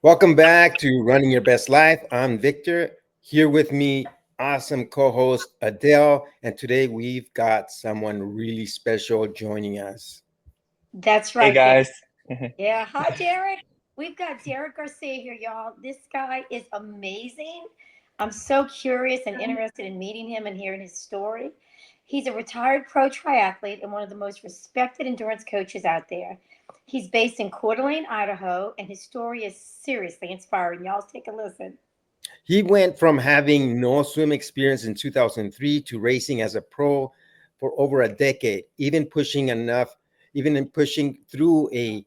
Welcome back to Running Your Best Life. I'm Victor. Here with me, awesome co-host Adele, and today we've got someone really special joining us. That's Hey right, Vic. guys. Yeah. Hi, Derek. We've got Derek Garcia here, y'all. This guy is amazing. I'm so curious and interested in meeting him and hearing his story. He's a retired pro triathlete and one of the most respected endurance coaches out there. He's based in Coeur d'Alene, Idaho, and his story is seriously inspiring. Y'all take a listen. He went from having no swim experience in 2003 to racing as a pro for over a decade, even in pushing through a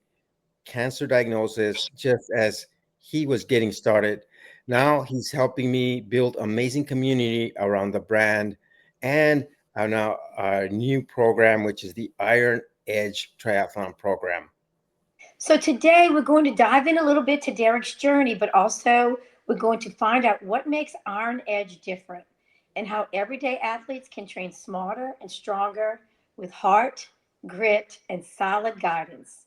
cancer diagnosis just as he was getting started. Now he's helping me build amazing community around the brand and now our new program, which is the Iron Edge Triathlon Program. So today we're going to dive in a little bit to Derek's journey, but also we're going to find out what makes Iron Edge different and how everyday athletes can train smarter and stronger with heart, grit, and solid guidance.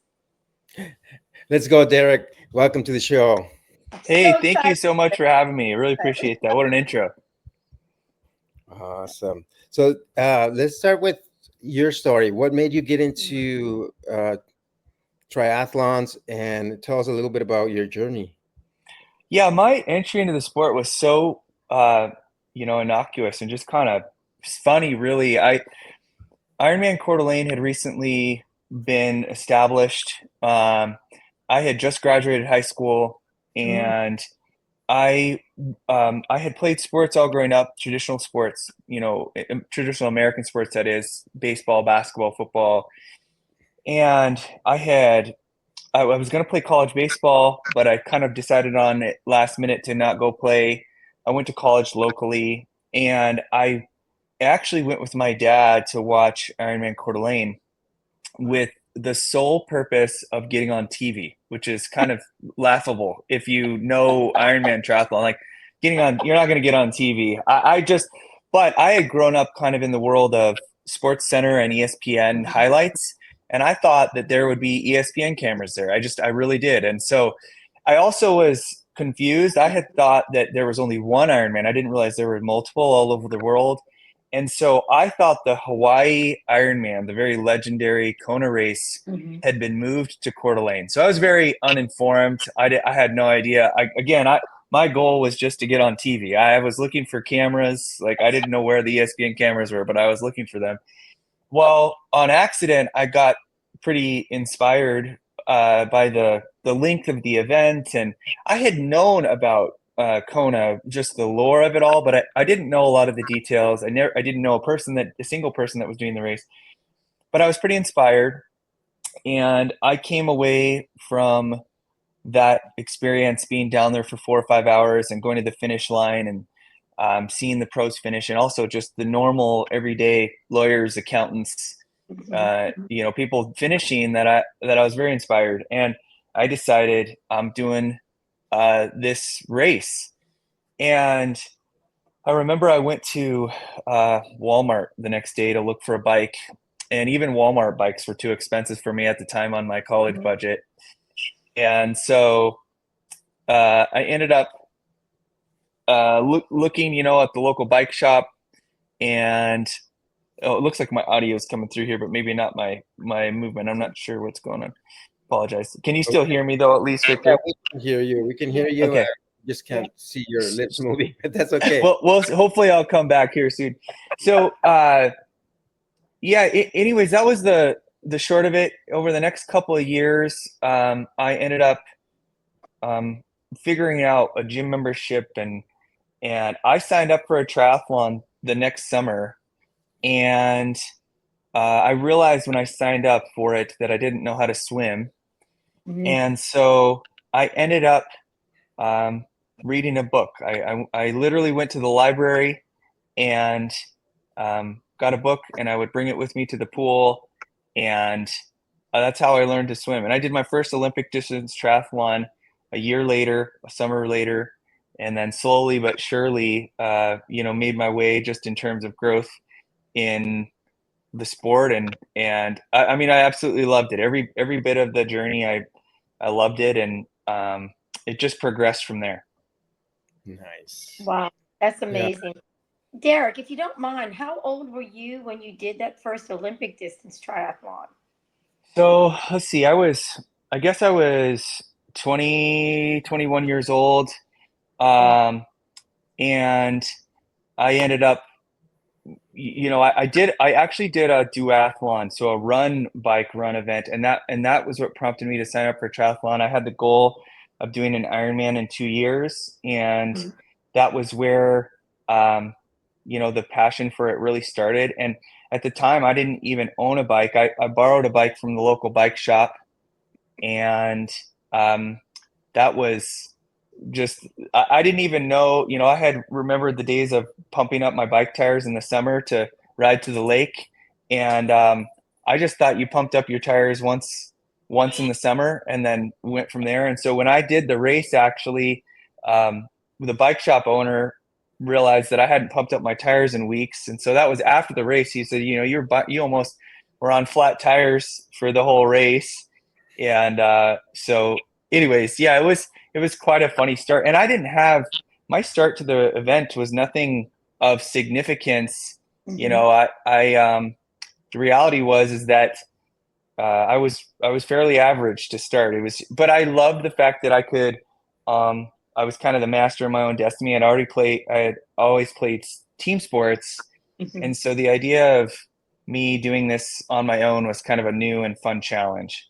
Let's go, Derek. Welcome to the show. I'm Hey, so thank you excited. so much for having me. I really appreciate that. What an intro. Awesome. So let's start with your story. What made you get into triathlons and tell us a little bit about your journey? Yeah, my entry into the sport was so innocuous and just kind of funny, really. Ironman Coeur d'Alene had recently been established. I had just graduated high school, Mm. and I I had played sports all growing up, traditional sports, traditional American sports, that is, baseball, basketball, football. And I was going to play college baseball, but I kind of decided on it last minute to not go play. I went to college locally, and I actually went with my dad to watch Ironman Coeur d'Alene with the sole purpose of getting on TV, which is kind of laughable if you know Ironman triathlon. Like, you're not going to get on TV. But I had grown up kind of in the world of Sports Center and ESPN highlights, and I thought that there would be ESPN cameras there. I really did. And so I also was confused. I had thought that there was only one Ironman. I didn't realize there were multiple all over the world. And so I thought the Hawaii Ironman, the very legendary Kona race, Mhm. had been moved to Coeur d'Alene. So I was very uninformed. I had no idea. My goal was just to get on TV. I was looking for cameras. Like, I didn't know where the ESPN cameras were, but I was looking for them. Well, on accident, I got pretty inspired by the length of the event, and I had known about Kona, just the lore of it all, but I didn't know a lot of the details. I didn't know a single person that was doing the race, but I was pretty inspired, and I came away from that experience being down there for 4 or 5 hours and going to the finish line and seeing the pros finish, and also just the normal everyday lawyers, accountants, people finishing, that I was very inspired, and I decided I'm doing this race. And I remember I went to Walmart the next day to look for a bike, and even Walmart bikes were too expensive for me at the time on my college budget. And so I ended up looking, at the local bike shop, and it looks like my audio is coming through here, but maybe not my movement. I'm not sure what's going on. Apologize. Can you still Okay. hear me though, at least, Yeah, Victor? we can hear you. We can hear Yeah. you. Okay. Just can't see your lips moving, but that's okay. Well, hopefully I'll come back here soon. So, yeah. Anyways, that was the short of it. Over the next couple of years, I ended up um, figuring out a gym membership, and I signed up for a triathlon the next summer, and I realized when I signed up for it that I didn't know how to swim, Mhm. and so I ended up um, reading a book. I literally went to the library and got a book, and I would bring it with me to the pool, and that's how I learned to swim. And I did my first Olympic distance triathlon a year later, a summer later, and then slowly but surely, made my way just in terms of growth in the sport. And I mean, I absolutely loved it. Every bit of the journey, I loved it, and it just progressed from there. Nice. Wow, that's Yeah. amazing. Derek, if you don't mind, how old were you when you did that first Olympic distance triathlon? So let's see, I guess I was 20, 21 years old. Wow. And I ended up, I actually did a duathlon, so a bike run event, and that was what prompted me to sign up for triathlon. I had the goal of doing an Ironman in 2 years, and Mhm. that was where the passion for it really started. And at the time, I didn't even own a bike. I borrowed a bike from the local bike shop, and um, that was just I didn't even know, I had remembered the days of pumping up my bike tires in the summer to ride to the lake. And I just thought you pumped up your tires once in the summer and then went from there. And so when I did the race, actually, the bike shop owner realized that I hadn't pumped up my tires in weeks. And so that was after the race. He said, you almost were on flat tires for the whole race. And so anyways, yeah, it was quite a funny start. And I didn't have my start to the event was nothing of significance. Mhm. The reality is that I was fairly average to start. But I loved the fact that I was kind of the master of my own destiny. I had always played team sports, Mhm. and so the idea of me doing this on my own was kind of a new and fun challenge.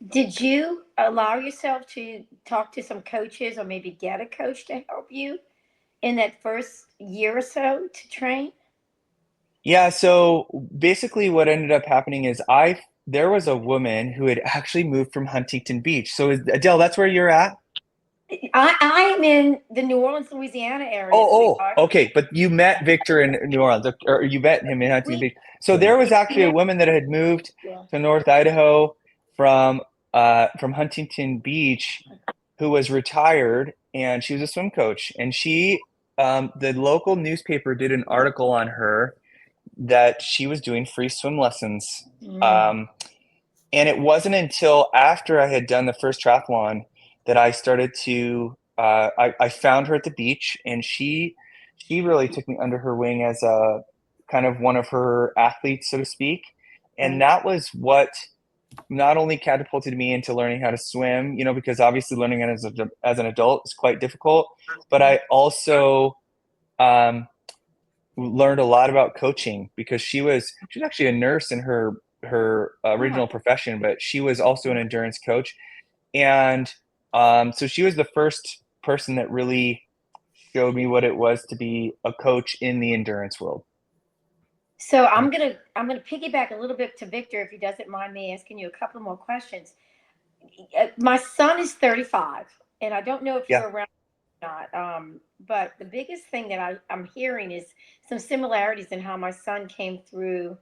Did you allow yourself to talk to some coaches or maybe get a coach to help you in that first year or so to train? Yeah, so basically what ended up happening is there was a woman who had actually moved from Huntington Beach. So Adele, that's where you're at? I am in the New Orleans, Louisiana area, Oh, sweetheart. okay. But you met Victor in New Orleans, or you met him in Huntington We, Beach. So there was we actually a met, woman that had moved yeah. to North Idaho from from Huntington Beach, who was retired, and she was a swim coach. And the local newspaper did an article on her that she was doing free swim lessons. Mm. Um, and it wasn't until after I had done the first triathlon that I started to I found her at the beach, and she really took me under her wing as a kind of one of her athletes, so to speak. And Right. that was what not only catapulted me into learning how to swim, because obviously learning it as an adult is quite difficult, but I also um, learned a lot about coaching because she was actually a nurse in her Ah, original profession, but she was also an endurance coach. And so she was the first person that really showed me what it was to be a coach in the endurance world. so I'm gonna piggyback a little bit to Victor if he doesn't mind me asking you a couple more questions. My son is 35, and I don't know if Yeah. you're around or not. But the biggest thing that I'm hearing is some similarities in how my son came through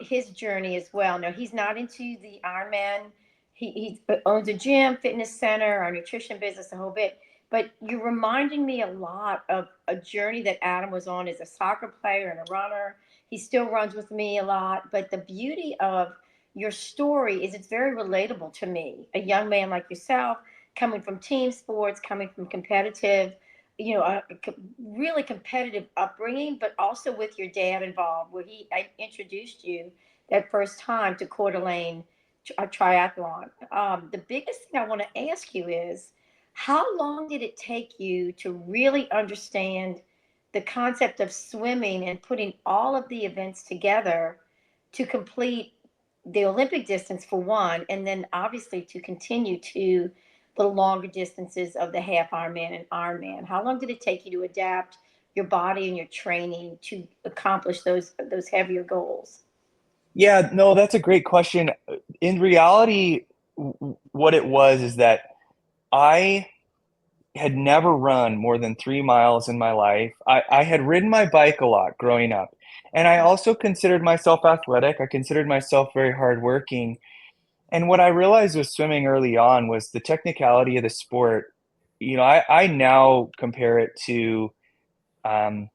his journey as well. Now he's not into the Ironman. He owns a gym, fitness center, our nutrition business, a whole bit. But you're reminding me a lot of a journey that Adam was on as a soccer player and a runner. He still runs with me a lot. But the beauty of your story is it's very relatable to me. A young man like yourself, coming from team sports, coming from competitive, really competitive upbringing, but also with your dad involved, where I introduced you that first time to Coeur d'Alene a triathlon. The biggest thing I want to ask you is, how long did it take you to really understand the concept of swimming and putting all of the events together to complete the Olympic distance for one, and then obviously to continue to the longer distances of the half Ironman and Ironman? How long did it take you to adapt your body and your training to accomplish those heavier goals? Yeah, no, that's a great question. In reality, what it was is that I had never run more than 3 miles in my life. I had ridden my bike a lot growing up. And I also considered myself athletic. I considered myself very hardworking. And what I realized with swimming early on was the technicality of the sport. I now compare it to um,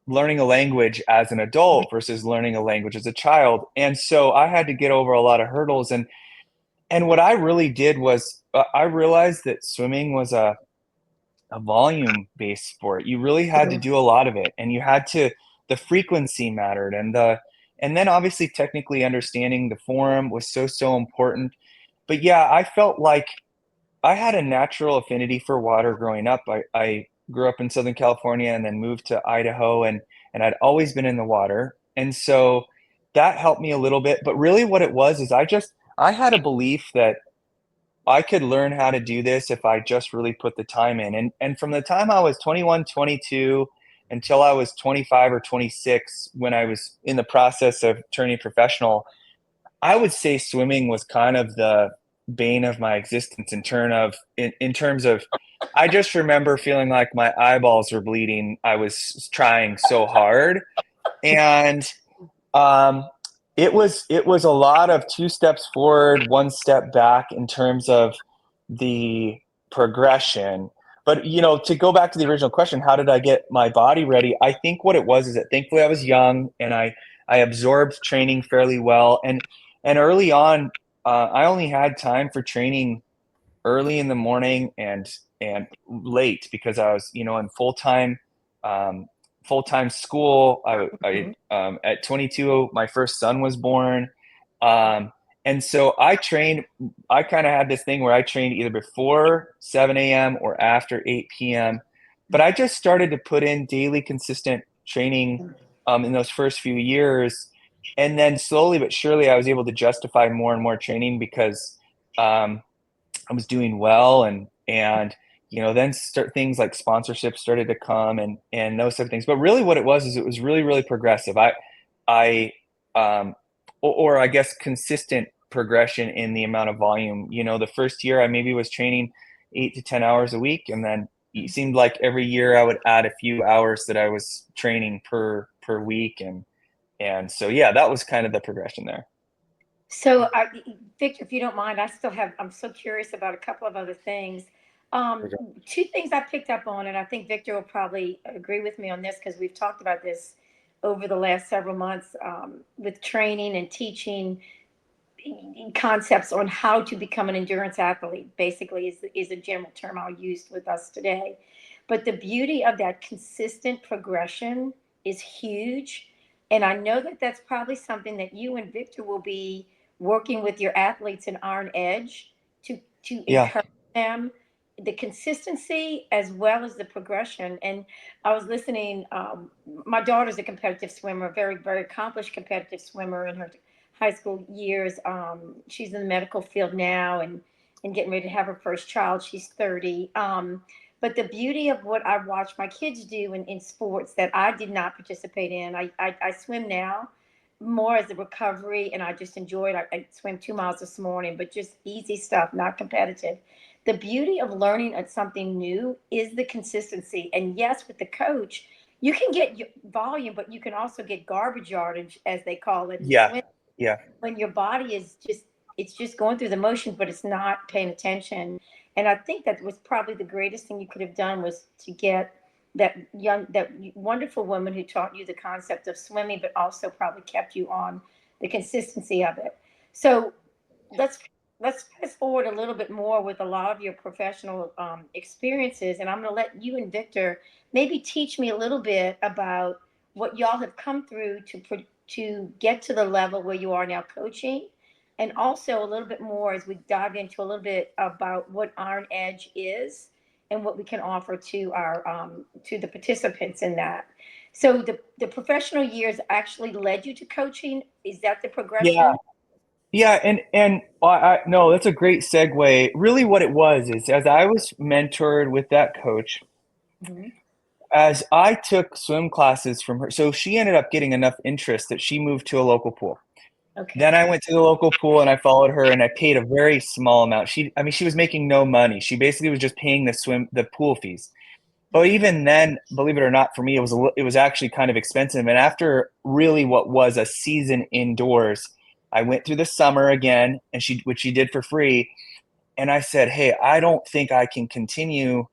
learning a language as an adult versus learning a language as a child. And so I had to get over a lot of hurdles. And what I really did was I realized that swimming was a volume based sport. You really had to do a lot of it, and you had to, the frequency mattered, and then obviously technically understanding the form was so important. But yeah, I felt like I had a natural affinity for water growing up. I grew up in Southern California and then moved to Idaho, and I'd always been in the water. And so that helped me a little bit. But really what it was is I had a belief that I could learn how to do this if I just really put the time in. And from the time I was 21, 22 until I was 25 or 26, when I was in the process of turning professional, I would say swimming was kind of the bane of my existence in terms of, I just remember feeling like my eyeballs were bleeding. I was trying so hard, and um, it was a lot of two steps forward, one step back in terms of the progression. But to go back to the original question, how did I get my body ready? I think what it was is that thankfully I was young and I absorbed training fairly well, and early on, I only had time for training early in the morning and late because I was in um, full time school. At 22, my first son was born, um, and so I trained. I kind of had this thing where I trained either before 7 a.m. or after 8 p.m. But I just started to put in daily, consistent training in those first few years, and then slowly but surely, I was able to justify more and more training because I was doing well, and then things like sponsorships started to come, and those type of things. But really what it was is it was really, really progressive. I um or I guess consistent progression in the amount of volume. The first year I maybe was training 8 to 10 hours a week, and then it seemed like every year I would add a few hours that I was training per week, and so yeah, that was kind of the progression there. So, Victor, if you don't mind, I'm so curious about a couple of other things. Um, Two things I picked up on, and I think Victor will probably agree with me on this because we've talked about this over the last several months with training and teaching concepts on how to become an endurance athlete, basically, is a general term I'll use with us today. But the beauty of that consistent progression is huge. And I know that that's probably something that you and Victor will be working with your athletes in IronEdge to Yeah. encourage them the consistency as well as the progression. And I was listening. My daughter's a competitive swimmer, a very, very accomplished competitive swimmer in her high school years. She's in the medical field now and getting ready to have her first child. She's 30. But the beauty of what I watch my kids do in sports that I did not participate in, I swim now more as a recovery, and I just enjoy it. I swam 2 miles this morning, but just easy stuff, not competitive. The beauty of learning at something new is the consistency. And yes, with the coach, you can get volume, but you can also get garbage yardage, as they call it, in Yeah. swim, Yeah. when your body is just going through the motions, but it's not paying attention. And I think that was probably the greatest thing you could have done was to get that wonderful woman who taught you the concept of swimming, but also probably kept you on the consistency of it. So let's let's fast forward a little bit more with a lot of your professional experiences, and I'm going to let you and Victor maybe teach me a little bit about what y'all have come through to get to the level where you are now coaching, and also a little bit more as we dive into a little bit about what IronEdge is and what we can offer to our to the participants in that. So the professional years actually led you to coaching. Is that the Yeah. progression? Yeah, and no, that's a great segue. Really, what it was is as I was mentored with that coach, Mhm. as I took swim classes from her, so she ended up getting enough interest that she moved to a local pool. Then Okay. I went to the local pool and I followed her and I paid a very small amount. I mean, she was making no money. She basically was just paying the pool fees. But even then, believe it or not, for me, it was actually kind of expensive. And after really what was a season indoors, I went through the summer again, and which she did for free. And I said, "Hey, I don't think I can continue.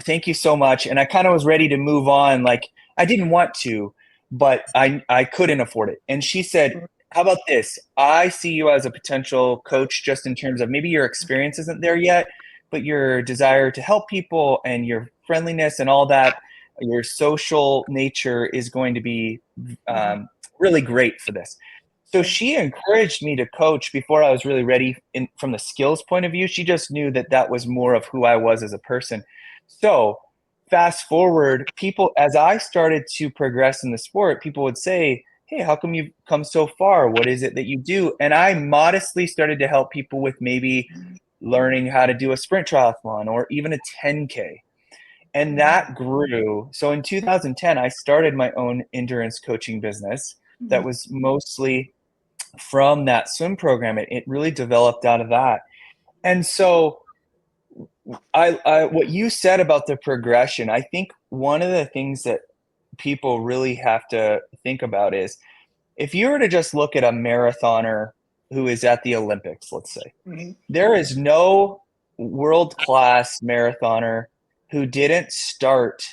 Thank you so much." And I kind of was ready to move on. Like I didn't want to, but I couldn't afford it. And she said, How about this? I see you as a potential coach just in terms of maybe your experience isn't there yet, but your desire to help people and your friendliness and all that, your social nature is going to be really great for this. So she encouraged me to coach before I was really ready from the skills point of view. She just knew that that was more of who I was as a person. So fast forward, people, as I started to progress in the sport, people would say, hey, how come you've come so far? What is it that you do? And I modestly started to help people with maybe learning how to do a sprint triathlon or even a 10K. And that grew. So in 2010, I started my own endurance coaching business that was mostly from that swim program. It really developed out of that. And so I what you said about the progression, I think one of the things that people really have to think about is if you were to just look at a marathoner who is at the Olympics, let's say, there is no world-class marathoner who didn't start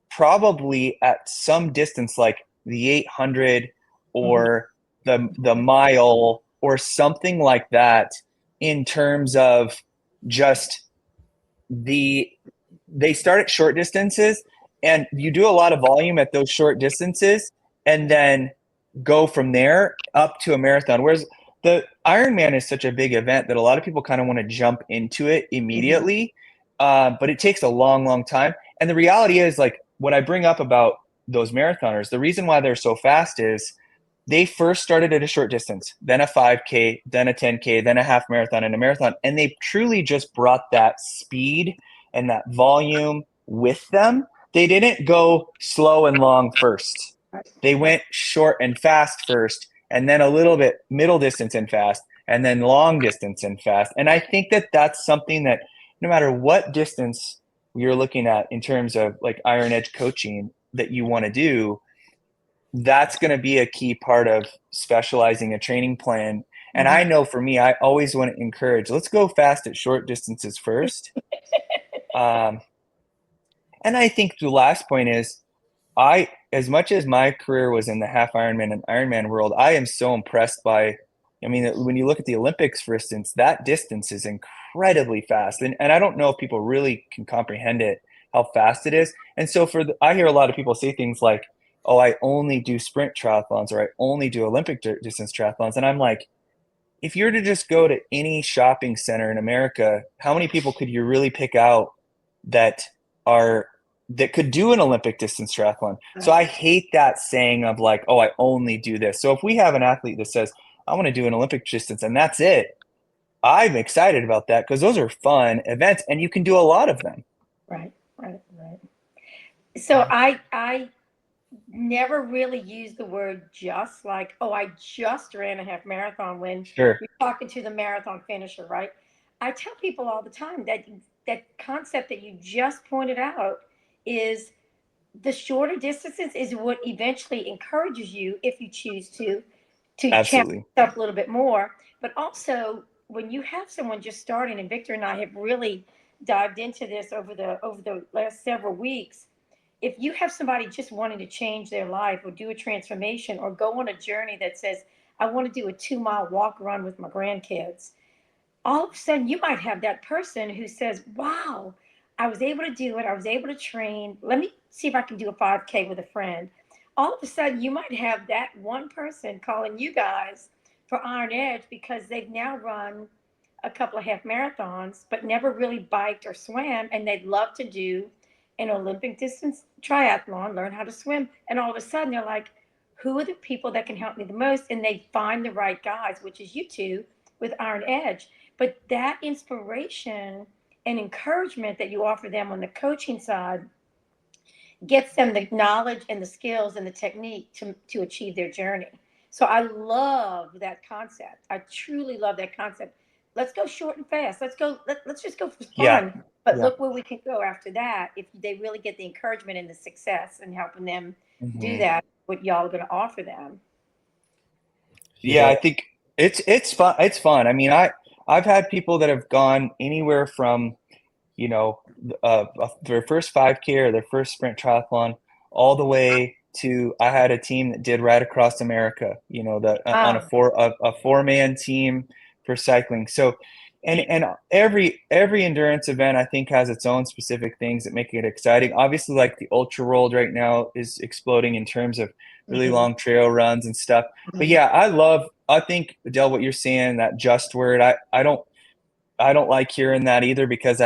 probably at some distance like the 800 or the mile or something like that in terms of just they start at short distances and you do a lot of volume at those short distances and then go from there up to a marathon. Whereas the Ironman is such a big event that a lot of people kind of want to jump into it immediately, but it takes a long, long time. And the reality is, like, what I bring up about those marathoners, the reason why they're so fast is they first started at a short distance, then a 5K, then a 10K, then a half marathon and a marathon. And they truly just brought that speed and that volume with them. They didn't go slow and long first. They went short and fast first, and then a little bit middle distance and fast, and then long distance and fast. And I think that that's something that no matter what distance you're looking at in terms of like IronEdge coaching that you want to do, that's going to be a key part of specializing a training plan. And I know for me, I always want to encourage, let's go fast at short distances first. And I think the last point is, as much as my career was in the half Ironman and Ironman world, I am so impressed by, I mean, when you look at the Olympics, for instance, that distance is incredibly fast. And I don't know if people really can comprehend it, how fast it is. And so I hear a lot of people say things like, oh, I only do sprint triathlons or I only do Olympic distance triathlons. And I'm like, if you were to just go to any shopping center in America, how many people could you really pick out that could do an Olympic distance triathlon? So I hate that saying of like, oh, I only do this. So if we have an athlete that says, I want to do an Olympic distance and that's it, I'm excited about that because those are fun events and you can do a lot of them. Right. So I never really used the word just, like, oh, I just ran a half marathon, when Sure. you're talking to the marathon finisher, right? I tell people all the time that concept that you just pointed out is the shorter distances is what eventually encourages you, if you choose to challenge yourself a little bit more. But also, when you have someone just starting, and Victor and I have really dived into this over the last several weeks, if you have somebody just wanting to change their life or do a transformation or go on a journey that says, I want to do a 2-mile walk run with my grandkids, all of a sudden you might have that person who says, wow, I was able to do it. I was able to train. Let me see if I can do a 5K with a friend. All of a sudden you might have that one person calling you guys for IronEdge because they've now run a couple of half marathons, but never really biked or swam. And they'd love to do an Olympic distance triathlon, learn how to swim. And all of a sudden they're like, who are the people that can help me the most? And they find the right guys, which is you two with IronEdge. But that inspiration and encouragement that you offer them on the coaching side gets them the knowledge and the skills and the technique to achieve their journey. So I love that concept. I truly love that concept. Let's go short and fast. Let's just go for fun. But look where we can go after that if they really get the encouragement and the success and helping them do that, what y'all are going to offer them. Yeah, I think it's fun. It's fun. I mean, I've had people that have gone anywhere from, their first 5K or their first sprint triathlon all the way I had a team that did right across America, you know, on a 4-man team for cycling. So, and every endurance event I think has its own specific things that make it exciting. Obviously, like the ultra world right now is exploding in terms of really long trail runs and stuff. But yeah, I think, Adele, what you're saying, that just word, I don't like hearing that either, because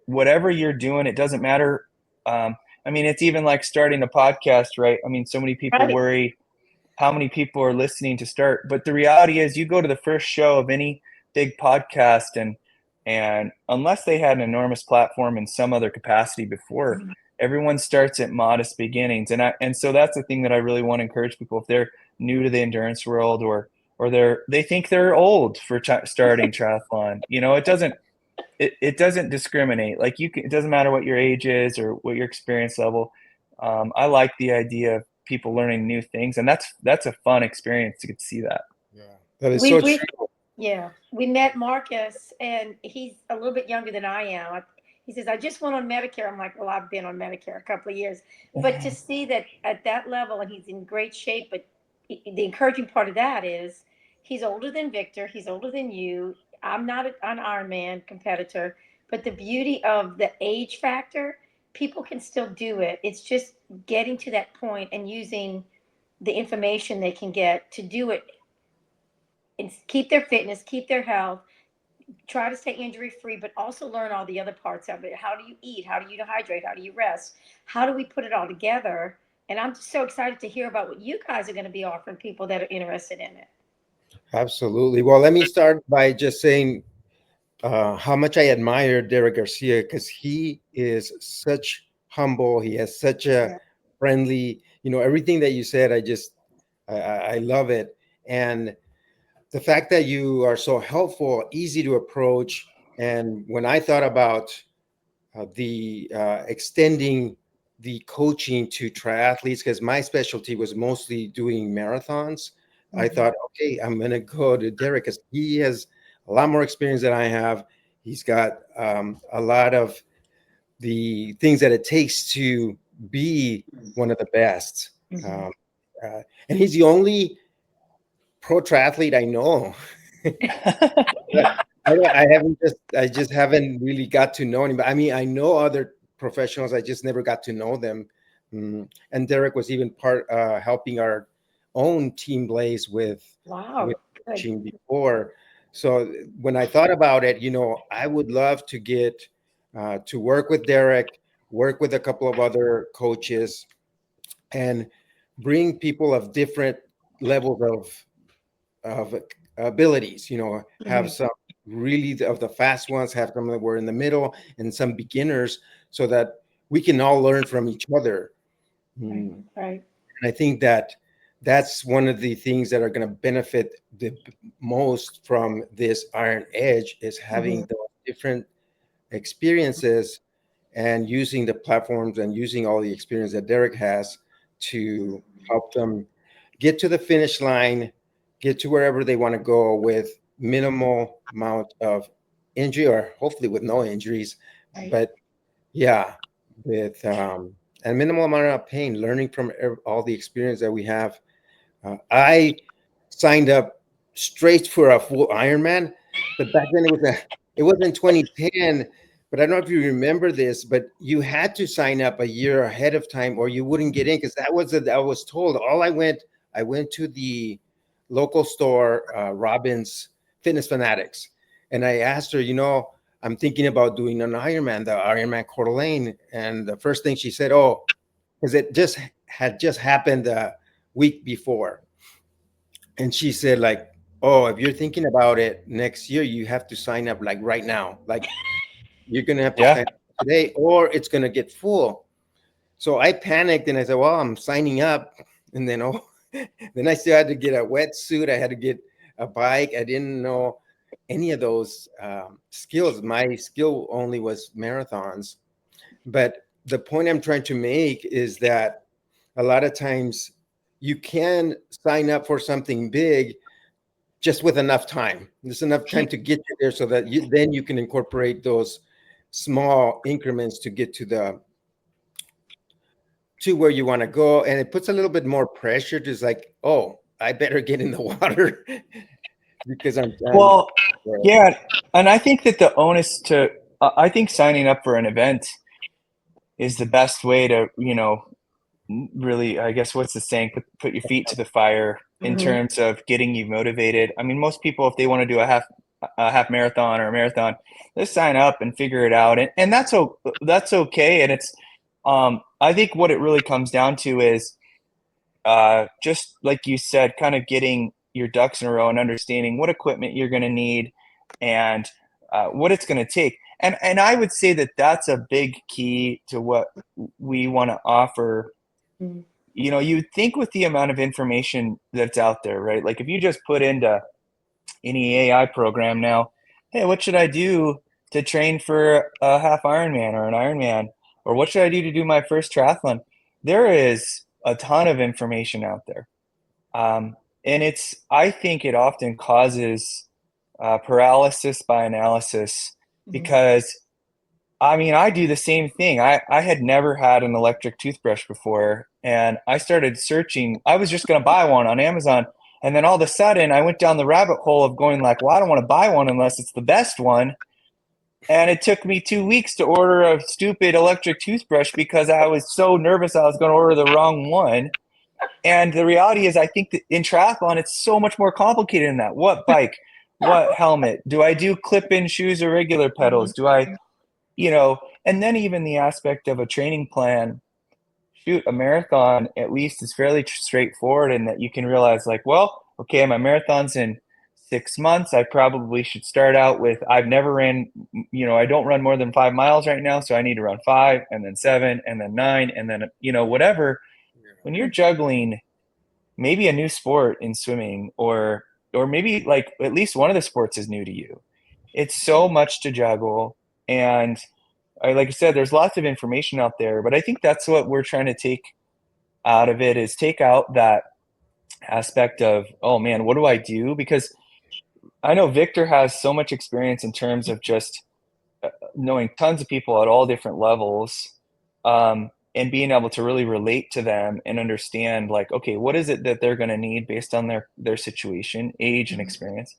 whatever you're doing, it doesn't matter. I mean, it's even like starting a podcast, right? I mean, so many people worry how many people are listening to start, but the reality is, you go to the first show of any big podcast, and unless they had an enormous platform in some other capacity before, everyone starts at modest beginnings. And so that's the thing that I really want to encourage people, if they're new to the endurance world, or they think they're old for starting triathlon. You know, it doesn't discriminate. Like, it doesn't matter what your age is or what your experience level. I like the idea of people learning new things, and that's a fun experience to get to see that. Yeah, that is so true. Yeah, we met Marcus, and he's a little bit younger than I am. He says, I just went on Medicare. I'm like, well, I've been on Medicare a couple of years. But to see that at that level, and he's in great shape, but the encouraging part of that is he's older than Victor. He's older than you. I'm not an Ironman competitor, but the beauty of the age factor, people can still do it. It's just getting to that point and using the information they can get to do it and keep their fitness, keep their health, try to stay injury free, but also learn all the other parts of it. How do you eat? How do you hydrate? How do you rest? How do we put it all together? And I'm just so excited to hear about what you guys are going to be offering people that are interested in it. Absolutely. Well, let me start by just saying how much I admire Derek Garcia, because he is such humble. He has such a friendly, everything that you said, I love it. And the fact that you are so helpful, easy to approach. And when I thought about the extending the coaching to triathletes, because my specialty was mostly doing marathons, I thought, okay, I'm going to go to Derek, because he has a lot more experience than I have. He's got a lot of the things that it takes to be one of the best. And he's the only pro triathlete I know. I just haven't really got to know anybody. I mean, I know other professionals, I just never got to know them. And Derek was even helping our own team Blaze with coaching before. So when I thought about it, I would love to get to work with Derek, work with a couple of other coaches, and bring people of different levels of abilities, have some really of the fast ones, have some that were in the middle, and some beginners, so that we can all learn from each other. Right. And I think that's one of the things that are going to benefit the most from this Iron Edge, is having the different experiences and using the platforms and using all the experience that Derek has to help them get to the finish line, get to wherever they want to go with minimal amount of injury, or hopefully with no injuries. But yeah, with a minimal amount of pain, learning from all the experience that we have. I signed up straight for a full Ironman, but back then it was in 2010. But I don't know if you remember this, but you had to sign up a year ahead of time or you wouldn't get in, because I was told. I went to the local store, Robin's Fitness Fanatics, and I asked her, I'm thinking about doing an Ironman, the Ironman Coeur d'Alene. And the first thing she said, oh, because it had just happened a week before. And she said, like, oh, if you're thinking about it next year, you have to sign up like right now. Like, you're going to have to sign up today or it's going to get full. So I panicked and I said, well, I'm signing up. And then, then I still had to get a wetsuit. I had to get a bike. I didn't know any of those skills. My skill only was marathons. But the point I'm trying to make is that a lot of times you can sign up for something big just with enough time. There's enough time to get you there so that then you can incorporate those small increments to get to to where you want to go, and it puts a little bit more pressure. Just like, oh, I better get in the water because Well, yeah, and I think that the onus to I think signing up for an event is the best way to, really, I guess, what's the saying, put your feet to the fire in terms of getting you motivated. I mean, most people, if they want to do a half marathon or a marathon, they sign up and figure it out, and that's okay. And it's I think what it really comes down to is just like you said, kind of getting your ducks in a row and understanding what equipment you're going to need and what it's going to take. And I would say that that's a big key to what we want to offer. You think with the amount of information that's out there, right? Like if you just put into any AI program now, hey, what should I do to train for a half Ironman or an Ironman? Or what should I do my first triathlon? There is a ton of information out there. And I think it often causes paralysis by analysis because, I mean, I do the same thing. I had never had an electric toothbrush before, and I started searching. I was just going to buy one on Amazon. And then all of a sudden, I went down the rabbit hole of going like, well, I don't want to buy one unless it's the best one. And it took me 2 weeks to order a stupid electric toothbrush because I was so nervous I was going to order the wrong one. And the reality is, I think that in triathlon, it's so much more complicated than that. What bike? What helmet? Do I do clip-in shoes or regular pedals? Do I, and then even the aspect of a training plan. Shoot, a marathon at least is fairly straightforward in that you can realize like, well, okay, my marathon's in 6 months. I probably should start out with, I've never ran, I don't run more than 5 miles right now. So I need to run 5 and then 7 and then 9 and then, whatever. When you're juggling maybe a new sport in swimming or maybe like at least one of the sports is new to you, it's so much to juggle. And like I said, there's lots of information out there, but I think that's what we're trying to take out of it is take out that aspect of, oh man, what do I do? Because I know Victor has so much experience in terms of just knowing tons of people at all different levels, and being able to really relate to them and understand like, okay, what is it that they're going to need based on their situation, age, and experience.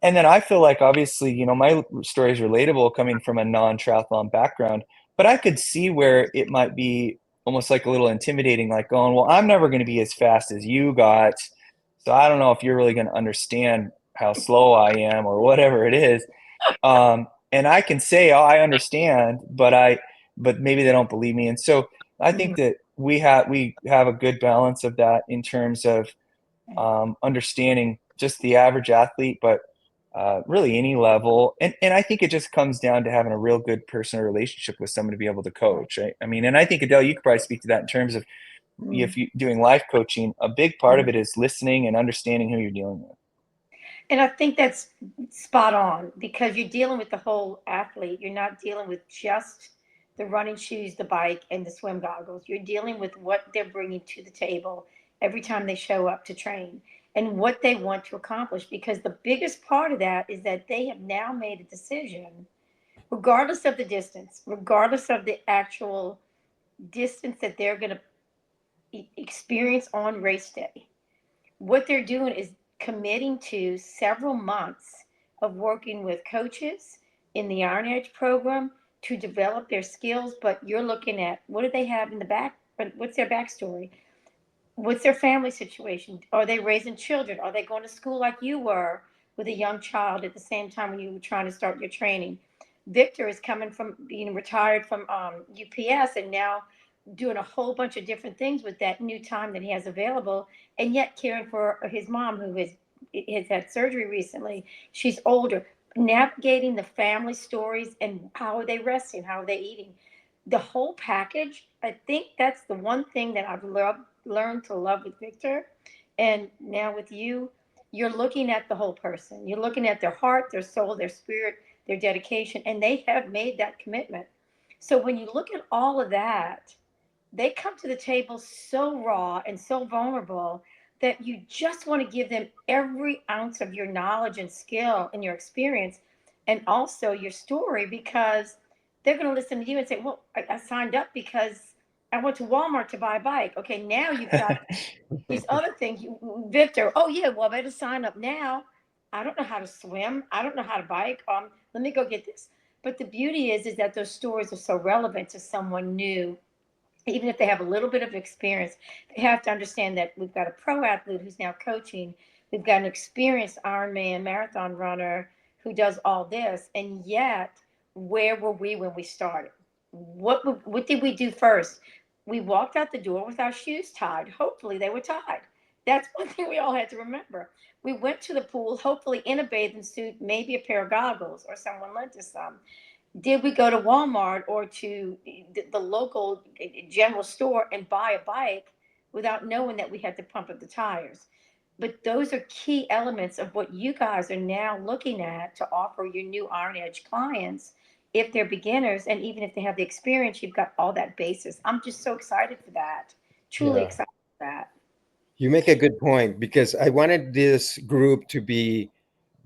And then I feel like obviously, my story is relatable coming from a non-triathlon background, but I could see where it might be almost like a little intimidating, like going, well, I'm never going to be as fast as you got. So I don't know if you're really going to understand how slow I am or whatever it is. And I can say, oh, I understand, but maybe they don't believe me. And so I think that we have a good balance of that in terms of understanding just the average athlete, but really any level. And I think it just comes down to having a real good personal relationship with someone to be able to coach. Right? I mean, and I think Adele, you could probably speak to that in terms of if you're doing life coaching, a big part of it is listening and understanding who you're dealing with. And I think that's spot on because you're dealing with the whole athlete. You're not dealing with just the running shoes, the bike, and the swim goggles. You're dealing with what they're bringing to the table every time they show up to train and what they want to accomplish. Because the biggest part of that is that they have now made a decision, regardless of the distance, regardless of the actual distance that they're going to experience on race day. What they're doing is committing to several months of working with coaches in the IronEdge program to develop their skills. But you're looking at what do they have in the back? What's their backstory? What's their family situation? Are they raising children? Are they going to school like you were with a young child at the same time when you were trying to start your training? Victor is coming from being retired from UPS and now doing a whole bunch of different things with that new time that he has available, and yet caring for his mom who has had surgery recently. She's older, navigating the family stories and how are they resting, how are they eating, the whole package. I think that's the one thing that I've learned to love with Victor, and now with you. You're looking at the whole person. You're looking at their heart, their soul, their spirit, their dedication, and they have made that commitment. So when you look at all of that, they come to the table so raw and so vulnerable that you just want to give them every ounce of your knowledge and skill and your experience and also your story because they're going to listen to you and say, well, I signed up because I went to Walmart to buy a bike. Okay, now you've got these other things. Victor, oh yeah, well, I better sign up now. I don't know how to swim. I don't know how to bike. Let me go get this. But the beauty is that those stories are so relevant to someone new. Even if they have a little bit of experience, they have to understand that we've got a pro athlete who's now coaching. We've got an experienced Ironman marathon runner who does all this. And yet, where were we when we started? What did we do first? We walked out the door with our shoes tied. Hopefully, they were tied. That's one thing we all had to remember. We went to the pool, hopefully in a bathing suit, maybe a pair of goggles, or someone lent us some. Did we go to Walmart or to the local general store and buy a bike without knowing that we had to pump up the tires? But those are key elements of what you guys are now looking at to offer your new Iron Edge clients. If they're beginners and even if they have the experience, you've got all that basis. I'm just so excited for that. Truly Yeah. excited for that. You make a good point because I wanted this group to be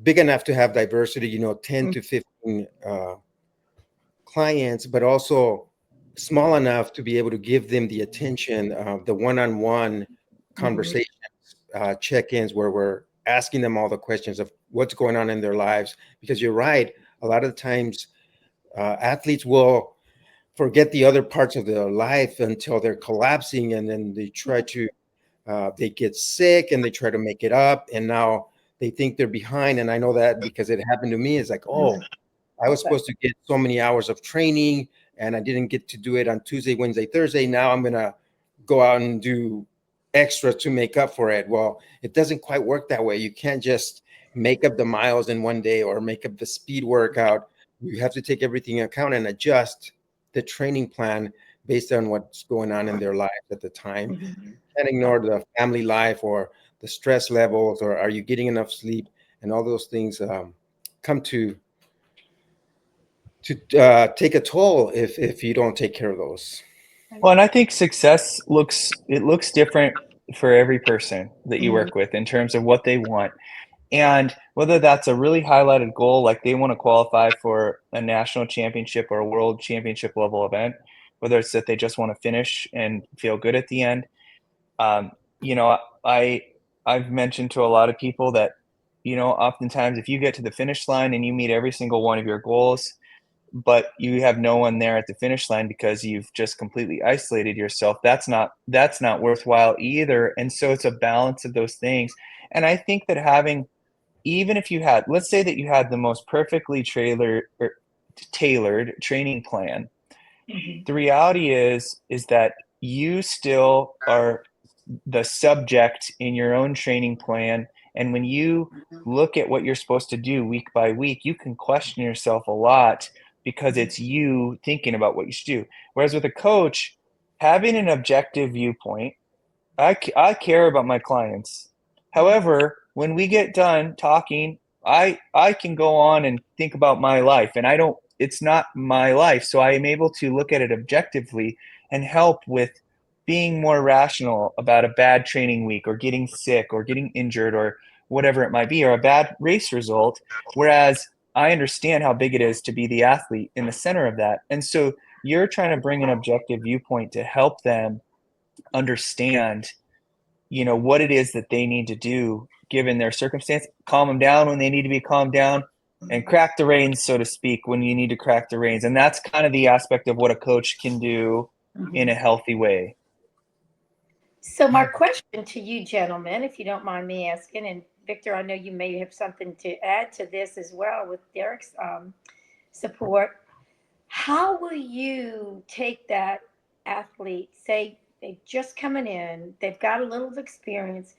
big enough to have diversity, 10 to 15 clients, but also small enough to be able to give them the attention, the one-on-one Mhm. conversations, check-ins where we're asking them all the questions of what's going on in their lives. Because you're right, a lot of the times athletes will forget the other parts of their life until they're collapsing, and then they get sick and they try to make it up, and now they think they're behind. And I know that because it happened to me. It's like, oh, I was Okay. supposed to get so many hours of training and I didn't get to do it on Tuesday, Wednesday, Thursday. Now I'm going to go out and do extra to make up for it. Well, it doesn't quite work that way. You can't just make up the miles in one day or make up the speed workout. You have to take everything into account and adjust the training plan based on what's going on in their life at the time. Mhm. Can't ignore the family life or the stress levels, or are you getting enough sleep, and all those things come to take a toll if you don't take care of those. Well, and I think success looks different for every person that you Mhm. work with in terms of what they want. And whether that's a really highlighted goal, like they want to qualify for a national championship or a world championship level event, whether it's that they just want to finish and feel good at the end. Um, you know, I I've mentioned to a lot of people that, oftentimes if you get to the finish line and you meet every single one of your goals, but you have no one there at the finish line because you've just completely isolated yourself, that's not worthwhile either. And so it's a balance of those things. And I think that even if you had, let's say that you had the most perfectly tailored training plan, Mhm. the reality is that you still are the subject in your own training plan. And when you look at what you're supposed to do week by week, you can question yourself a lot because it's you thinking about what you should do. Whereas with a coach, having an objective viewpoint, I care about my clients. However, when we get done talking, I can go on and think about my life, and it's not my life. So I am able to look at it objectively and help with being more rational about a bad training week or getting sick or getting injured or whatever it might be, or a bad race result. Whereas I understand how big it is to be the athlete in the center of that. And so you're trying to bring an objective viewpoint to help them understand, what it is that they need to do given their circumstance, calm them down when they need to be calmed down, and crack the reins, so to speak, when you need to crack the reins. And that's kind of the aspect of what a coach can do in a Mhm. healthy way. So my question to you gentlemen, if you don't mind me asking, and Victor, I know you may have something to add to this as well with Derek's support. How will you take that athlete, say they've just coming in, they've got a little experience,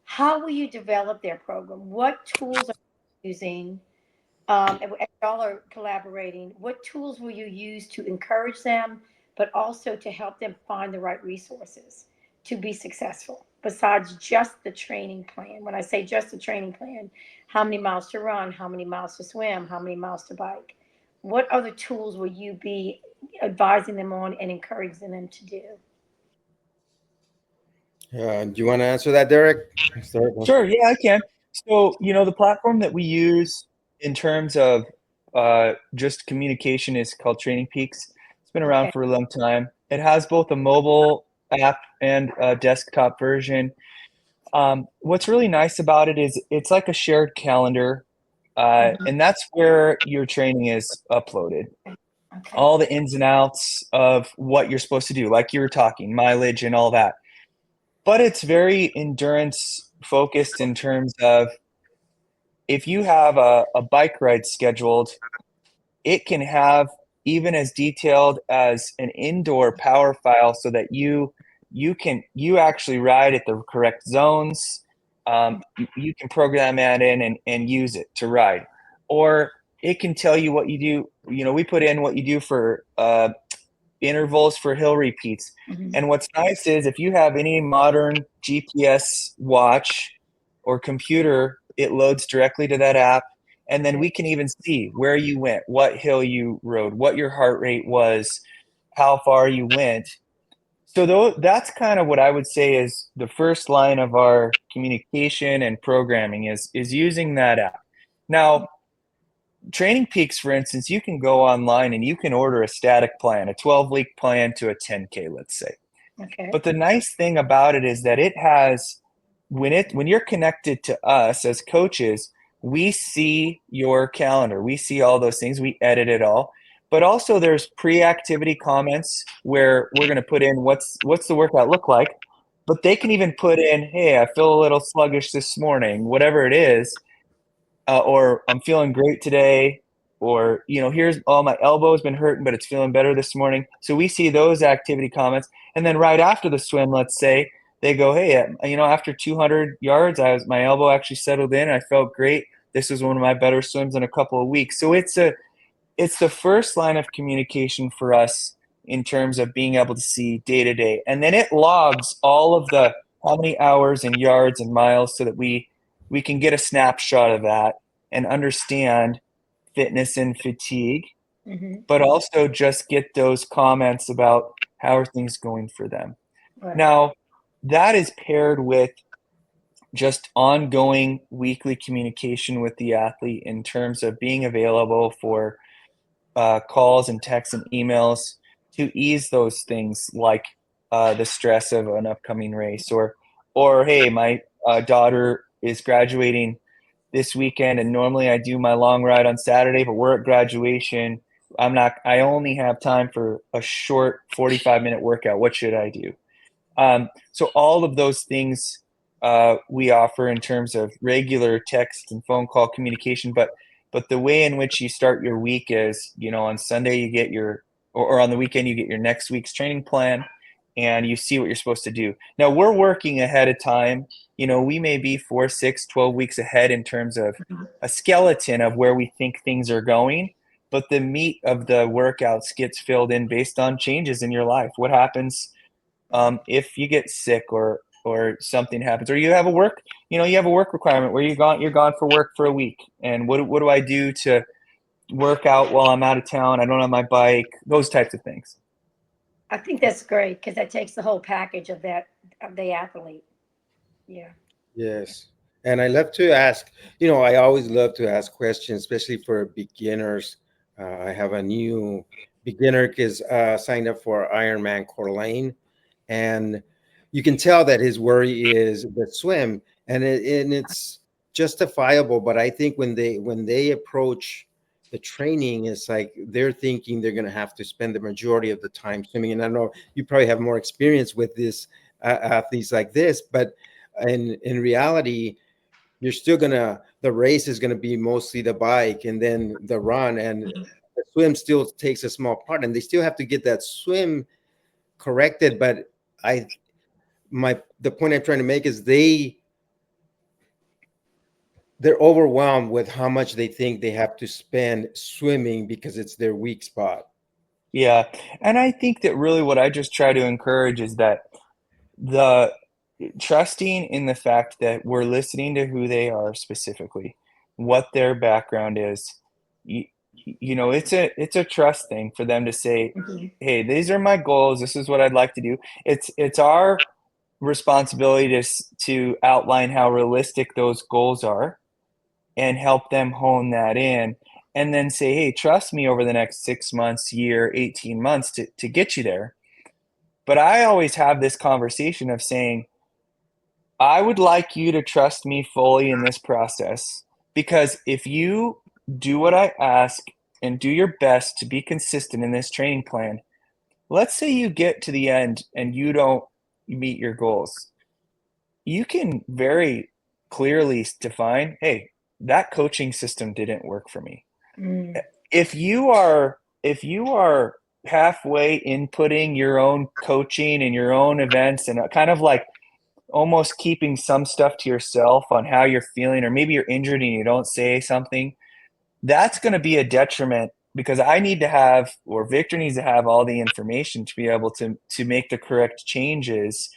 how will you develop their program? What tools are you using? And y'all are collaborating. What tools will you use to encourage them, but also to help them find the right resources to be successful besides just the training plan? When I say just the training plan, how many miles to run, how many miles to swim, how many miles to bike? What other tools will you be advising them on and encouraging them to do? Do you want to answer that, Derek? Start. Sure, yeah, I can. So, the platform that we use in terms of just communication is called Training Peaks. It's been around Okay. for a long time. It has both a mobile app and a desktop version. What's really nice about it is it's like a shared calendar, and that's where your training is uploaded. Okay. All the ins and outs of what you're supposed to do, like you were talking, mileage and all that. But it's very endurance focused in terms of if you have a bike ride scheduled, it can have even as detailed as an indoor power file so that you actually ride at the correct zones. You can program that in and use it to ride, or it can tell you what you do. We put in what you do for intervals for hill repeats. And what's nice is if you have any modern GPS watch or computer, it loads directly to that app. And then we can even see where you went, what hill you rode, what your heart rate was, how far you went. So that's kind of what I would say is the first line of our communication and programming is using that app. Now, Training Peaks, for instance, you can go online and you can order a static plan, a 12-week plan to a 10K, let's say. Okay. But the nice thing about it is that it has, when you're connected to us as coaches, we see your calendar. We see all those things. We edit it all. But also there's pre-activity comments where we're going to put in what's the workout look like. But they can even put in, hey, I feel a little sluggish this morning, whatever it is. Or I'm feeling great today, or here's my elbow's been hurting, but it's feeling better this morning. So we see those activity comments, and then right after the swim, let's say they go, hey, after 200 yards, my elbow actually settled in, I felt great. This was one of my better swims in a couple of weeks. So it's the first line of communication for us in terms of being able to see day to day, and then it logs all of the how many hours and yards and miles so that we can get a snapshot of that and understand fitness and fatigue, but also just get those comments about how are things going for them. Right. Now, that is paired with just ongoing weekly communication with the athlete in terms of being available for calls and texts and emails to ease those things like the stress of an upcoming race, or hey, my daughter is graduating this weekend, and normally I do my long ride on Saturday, but we're at graduation. I only have time for a short 45-minute workout. What should I do? So all of those things we offer in terms of regular text and phone call communication, but the way in which you start your week is, on Sunday you get or on the weekend you get your next week's training plan, and you see what you're supposed to do. Now we're working ahead of time. We may be 4, 6, 12 weeks ahead in terms of a skeleton of where we think things are going, but the meat of the workouts gets filled in based on changes in your life. What happens if you get sick or something happens, or you have a work requirement where you're gone for work for a week, and what do I do to work out while I'm out of town? I don't have my bike, those types of things. I think that's great because that takes the whole package of the athlete. Yeah. Yes. And I love to ask, I always love to ask questions, especially for beginners. I have a new beginner is signed up for Ironman Coeur d'Alene, and you can tell that his worry is the swim, and it's justifiable. But I think when they approach the training, it's like they're thinking they're going to have to spend the majority of the time swimming. And I know you probably have more experience with this athletes like this, but in reality, you're still the race is gonna be mostly the bike and then the run, and the swim still takes a small part, and they still have to get that swim corrected. But the point I'm trying to make is they're overwhelmed with how much they think they have to spend swimming because it's their weak spot. Yeah, and I think that really what I just try to encourage is that the trusting in the fact that we're listening to who they are specifically, what their background is. It's a trust thing for them to say, hey, these are my goals, this is what I'd like to do. It's our responsibility to outline how realistic those goals are and help them hone that in, and then say, hey, trust me over the next 6 months, year, 18 months to get you there. But I always have this conversation of saying, I would like you to trust me fully in this process, because if you do what I ask and do your best to be consistent in this training plan, let's say you get to the end and you don't meet your goals. You can very clearly define, hey, that coaching system didn't work for me. Mm. If you are halfway inputting your own coaching and your own events and kind of like almost keeping some stuff to yourself on how you're feeling, or maybe you're injured and you don't say something, that's going to be a detriment, because I need to have, or Victor needs to have, all the information to be able to make the correct changes.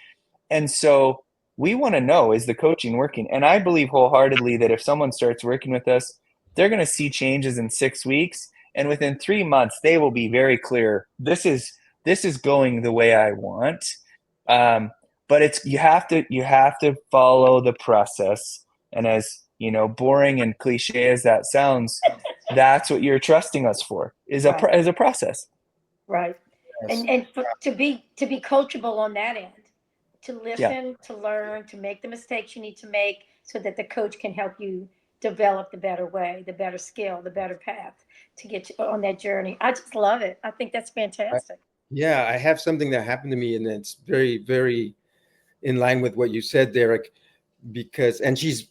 And so we want to know, is the coaching working? And I believe wholeheartedly that if someone starts working with us, they're going to see changes in 6 weeks, and within 3 months they will be very clear, this is going the way I want. But it's, you have to follow the process. And as you know, boring and cliche as that sounds, that's what you're trusting us for, is a process. Right. Yes. And to be coachable on that end, to listen, to learn, to make the mistakes you need to make, so that the coach can help you develop the better way, the better skill, the better path to get you on that journey. I just love it. I think that's fantastic. Yeah, I have something that happened to me, and it's very, very in line with what you said, Derek, because, and she's,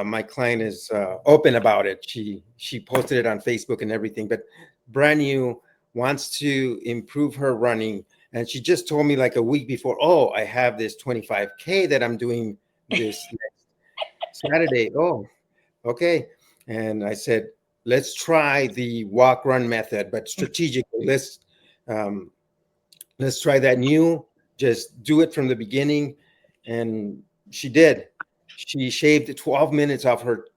my client is open about it. She posted it on Facebook and everything, but brand new, wants to improve her running. And she just told me like a week before, oh, I have this 25K that I'm doing this next Saturday. Oh, okay. And I said, let's try the walk run method, but strategically. Um, let's try that new. Just do it from the beginning. And she did. She shaved 12 minutes off her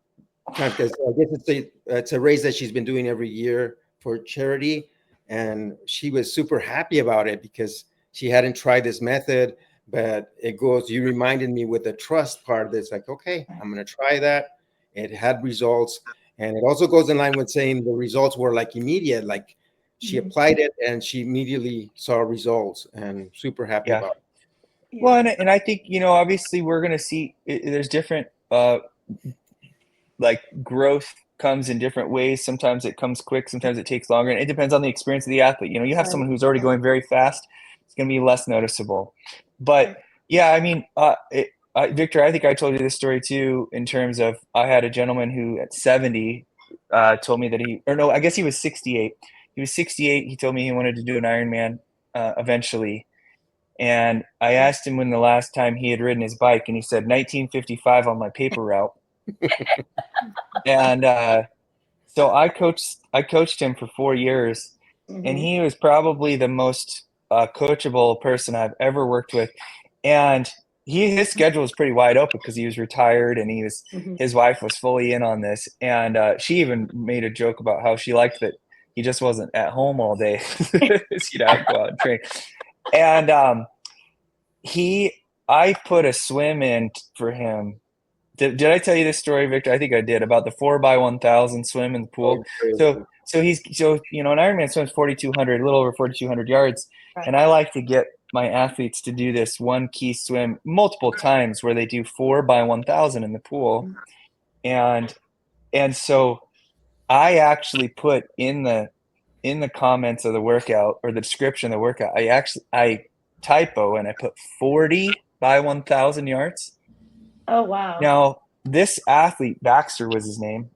time, because I guess it's a race that she's been doing every year for charity. And she was super happy about it because she hadn't tried this method. But it goes, you reminded me with the trust part, that's like, okay, I'm going to try that. It had results. And it also goes in line with saying the results were like immediate, like she applied it and she immediately saw results, and super happy about it. Well, and I think, you know, obviously we're going to see, there's different, like growth comes in different ways. Sometimes it comes quick, sometimes it takes longer, and it depends on the experience of the athlete. You know, you have someone who's already going very fast, it's going to be less noticeable. But yeah, I mean, Victor, I think I told you this story too, in terms of, I had a gentleman who at 70 told me that I guess he was 68. He was 68. He told me he wanted to do an Ironman eventually. And I asked him when the last time he had ridden his bike, and he said 1955 on my paper route. And so I coached him for 4 years, and he was probably the most coachable person I've ever worked with. And his schedule was pretty wide open because he was retired, and his wife was fully in on this. And she even made a joke about how she liked that he just wasn't at home all day. He'd have to go out and train. And I put a swim in for him. Did I tell you this story, Victor? I think I did, about the 4x1000 swim in the pool. So you know, an Ironman swims 4,200, a little over 4,200 yards, and I like to get my athletes to do this one key swim multiple times, where they do 4x1000 in the pool, and so I actually put in the comments of the workout, or the description of the workout, I typo and I put 40x1000 yards. Oh, wow. Now, this athlete, Baxter was his name,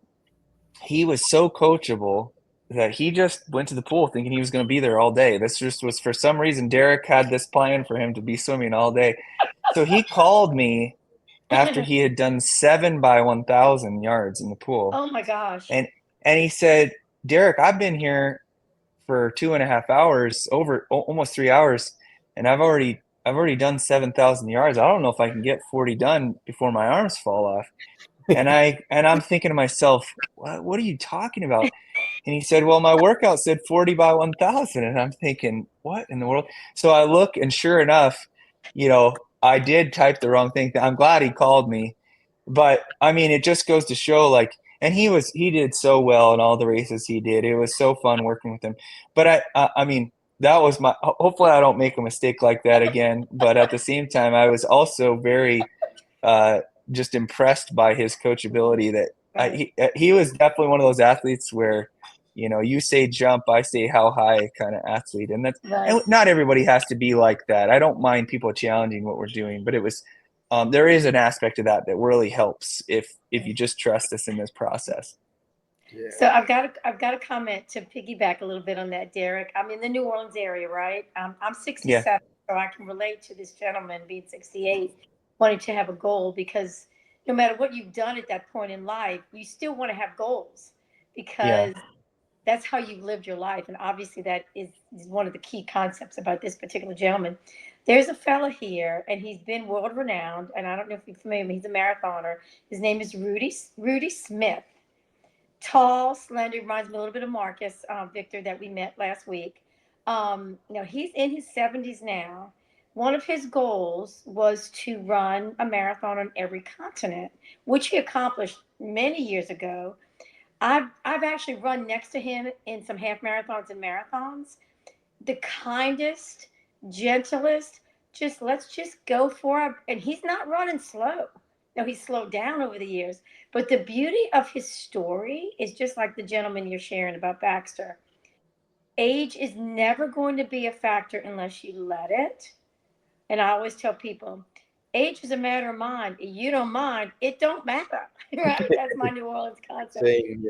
he was so coachable that he just went to the pool thinking he was going to be there all day. This just was, for some reason, Derek had this plan for him to be swimming all day. So he called me after he had done 7x1000 yards in the pool. Oh my gosh. And he said, Derek, I've been here for 2.5 hours, over almost 3 hours, and I've already done 7,000 yards. I don't know if I can get 40 done before my arms fall off. And I'm thinking to myself, what are you talking about? And he said, well, my workout said 40x1000. And I'm thinking, what in the world? So I look, and sure enough, you know, I did type the wrong thing. I'm glad he called me. But I mean, it just goes to show, like, and he did so well in all the races he did. It was so fun working with him. But I mean, that was my, hopefully I don't make a mistake like that again. But at the same time, I was also very just impressed by his coachability. That he was definitely one of those athletes where, you know, you say jump, I say how high kind of athlete. And that's, and not everybody has to be like that. I don't mind people challenging what we're doing, but it was, there is an aspect of that really helps if you just trust us in this process. Yeah. So I've got a comment to piggyback a little bit on that, Derek. I'm in the New Orleans area, right? I'm 67, yeah. So I can relate to this gentleman being 68, wanting to have a goal, because no matter what you've done at that point in life, you still want to have goals, because that's how you've lived your life. And obviously that is one of the key concepts about this particular gentleman. There's a fella here, and he's been world renowned, and I don't know if you're familiar with him. He's a marathoner. His name is Rudy Smith. Tall, slender, reminds me a little bit of Marcus, Victor, that we met last week. He's in his 70s now. One of his goals was to run a marathon on every continent, which he accomplished many years ago. I've actually run next to him in some half marathons and marathons. The kindest, gentlest, let's just go for it. And he's not running slow. No, he's slowed down over the years. But the beauty of his story is just like the gentleman you're sharing about Baxter. Age is never going to be a factor unless you let it. And I always tell people, age is a matter of mind. If you don't mind, it don't matter. Right? That's my New Orleans concept.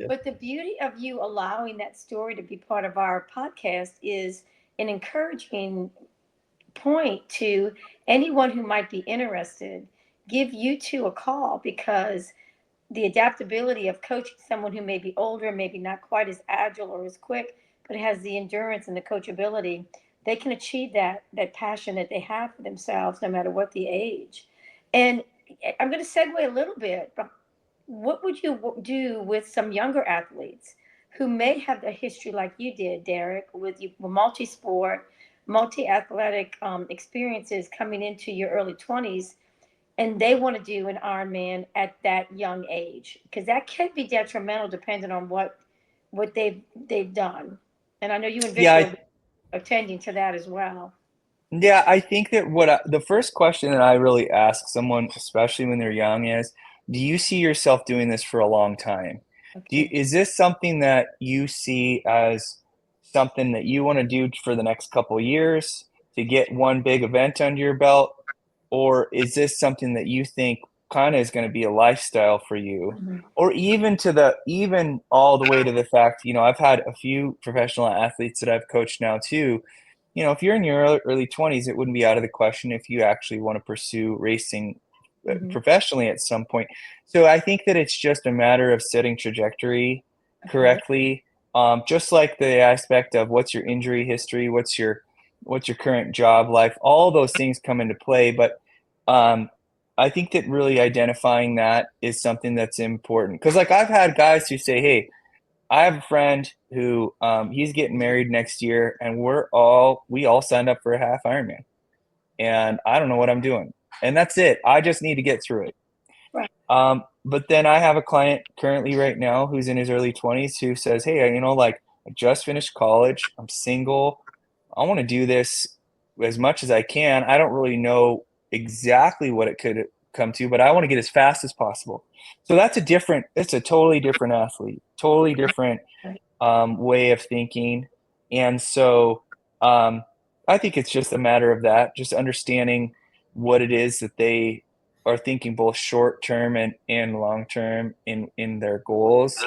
But the beauty of you allowing that story to be part of our podcast is an encouraging point to anyone who might be interested. Give you two a call, because the adaptability of coaching someone who may be older, maybe not quite as agile or as quick, but has the endurance and the coachability, they can achieve that passion that they have for themselves, no matter what the age. And I'm going to segue a little bit. What would you do with some younger athletes who may have a history like you did, Derek, with multi-sport, multi-athletic experiences coming into your early 20s, and they want to do an Ironman at that young age? Because that can be detrimental depending on what they've done. And I know you and Victor are attending to that as well. Yeah, I think that the first question that I really ask someone, especially when they're young, is, do you see yourself doing this for a long time? Okay. Is this something that you see as something that you want to do for the next couple of years to get one big event under your belt? Or is this something that you think kind of is going to be a lifestyle for you? Mm-hmm. Or even all the way to the fact, I've had a few professional athletes that I've coached now too. If you're in your early 20s, it wouldn't be out of the question if you actually want to pursue racing professionally at some point. So I think that it's just a matter of setting trajectory correctly. Just like the aspect of what's your injury history, what's your current job life, all those things come into play. But I think that really identifying that is something that's important. Because like I've had guys who say, hey, I have a friend who he's getting married next year, and we all signed up for a half Ironman, and I don't know what I'm doing, and that's it. I just need to get through it. Right. But then I have a client currently right now who's in his early 20s who says, hey, I just finished college. I'm single. I want to do this as much as I can. I don't really know exactly what it could come to, but I want to get as fast as possible. So it's a totally different athlete, totally different way of thinking. And so I think it's just a matter of that, just understanding what it is that they are thinking, both short term and long term in their goals.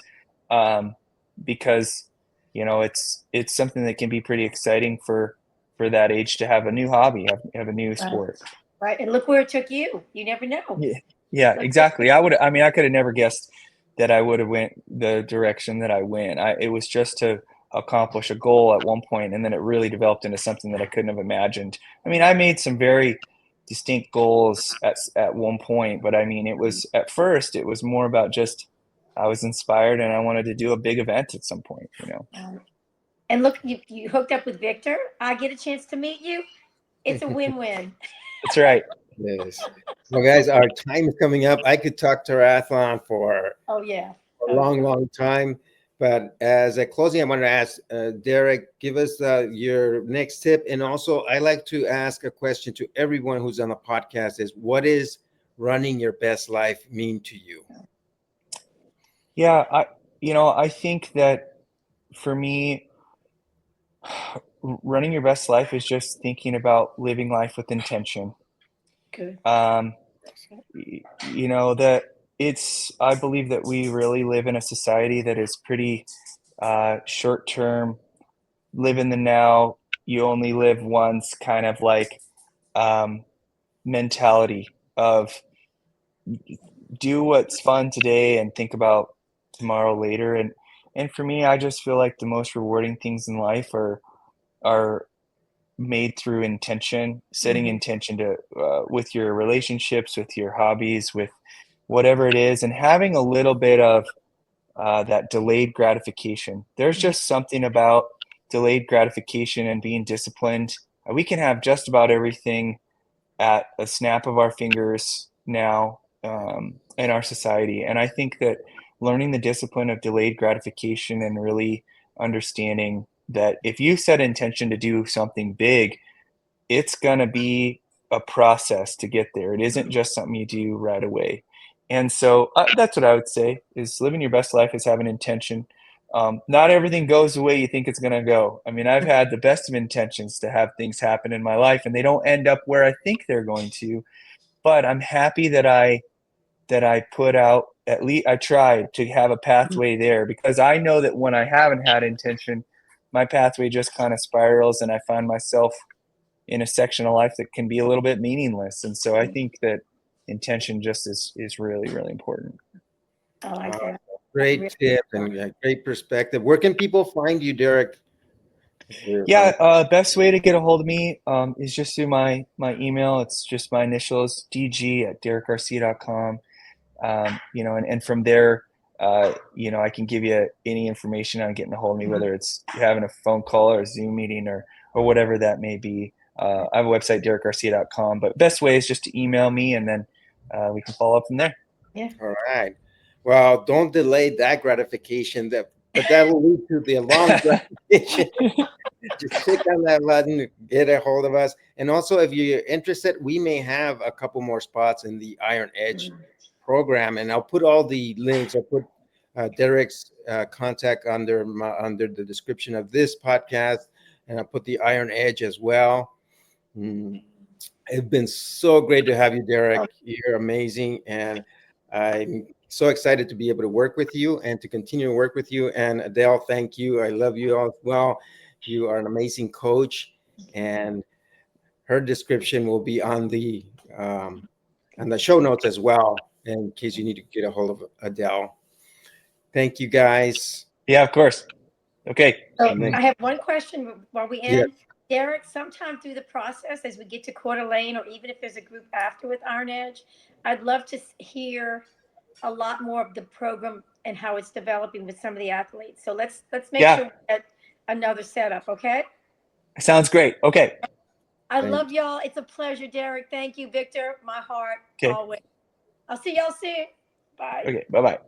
Because it's something that can be pretty exciting for that age to have a new hobby, have a new sport. Right. And look where it took you. You never know. Yeah, exactly. I could have never guessed that I would have went the direction that I went. It was just to accomplish a goal at one point, and then it really developed into something that I couldn't have imagined. I made some very distinct goals at one point, but at first it was more about just, I was inspired and I wanted to do a big event at some point, And look, you hooked up with Victor. I get a chance to meet you. It's a win-win. That's right. Yes. Well, guys, our time is coming up. I could talk triathlon for a long, long time, But as a closing, I wanted to ask Derek, give us your next tip. And also, I like to ask a question to everyone who's on the podcast: is what is running your best life mean to you? Yeah, I think that for me, running your best life is just thinking about living life with intention. Good. That I believe that we really live in a society that is pretty short term, live in the now, you only live once kind of like mentality of do what's fun today and think about tomorrow later. And for me, I just feel like the most rewarding things in life are made through intention, setting intention to with your relationships, with your hobbies, with whatever it is, and having a little bit of that delayed gratification. There's just something about delayed gratification and being disciplined. We can have just about everything at a snap of our fingers now in our society. And I think that learning the discipline of delayed gratification and really understanding that if you set intention to do something big, it's going to be a process to get there. It isn't just something you do right away. And so that's what I would say is living your best life is having intention. Not everything goes the way you think it's going to go. I mean, I've had the best of intentions to have things happen in my life and they don't end up where I think they're going to, but I'm happy that I put out, at least I tried to have a pathway there, because I know that when I haven't had intention, my pathway just kind of spirals and I find myself in a section of life that can be a little bit meaningless. And so I think that intention just is really, really important. I like that. Great tip and great perspective. Where can people find you, Derek? Yeah, best way to get a hold of me is just through my email. It's just my initials, dg@derekgarcia.com. And from there, I can give you any information on getting a hold of me, whether it's having a phone call or a Zoom meeting or whatever that may be. I have a website, derekgarcia.com, but best way is just to email me and then we can follow up from there. Yeah. All right. Well, don't delay that gratification, but that will lead to the long gratification. Just click on that button, get a hold of us. And also, if you're interested, we may have a couple more spots in the IronEdge program, and I'll put all the links. I'll put Derek's contact under the description of this podcast, and I'll put the IronEdge as well. It's been so great to have you, Derek. You're amazing, and I'm so excited to be able to work with you and to continue to work with you. And Adele, thank you. I love you all as well. You are an amazing coach, and her description will be on the show notes as well, in case you need to get a hold of Adele. Thank you, guys. Yeah, of course. Okay. So I have one question while we end. Yes. Derek, sometime through the process, as we get to Coeur d'Alene, or even if there's a group after with IronEdge, I'd love to hear a lot more of the program and how it's developing with some of the athletes. So let's make sure we get another setup, okay? Sounds great. Okay. I love y'all. It's a pleasure, Derek. Thank you, Victor. My heart, always. I'll see y'all soon. Bye. Okay. Bye-bye.